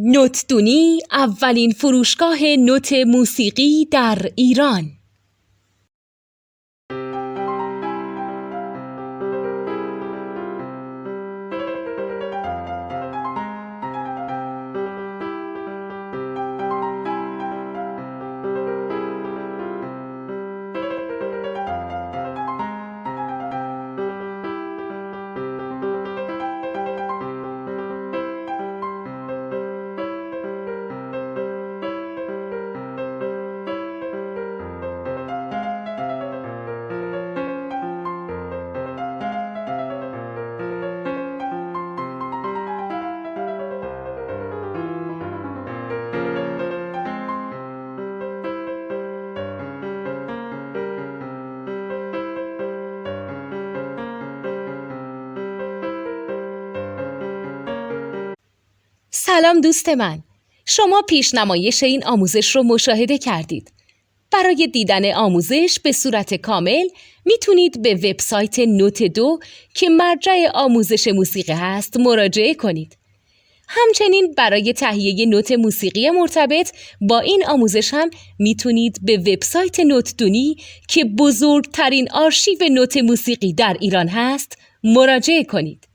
نوتدونی اولین فروشگاه نوت موسیقی در ایران. سلام دوست من، شما پیشنمایش این آموزش رو مشاهده کردید. برای دیدن آموزش به صورت کامل میتونید به وبسایت نوت 2 که مرجع آموزش موسیقی هست مراجعه کنید. همچنین برای تهیه نوت موسیقی مرتبط با این آموزش هم میتونید به وبسایت نوتدونی که بزرگترین آرشیو نوت موسیقی در ایران هست مراجعه کنید.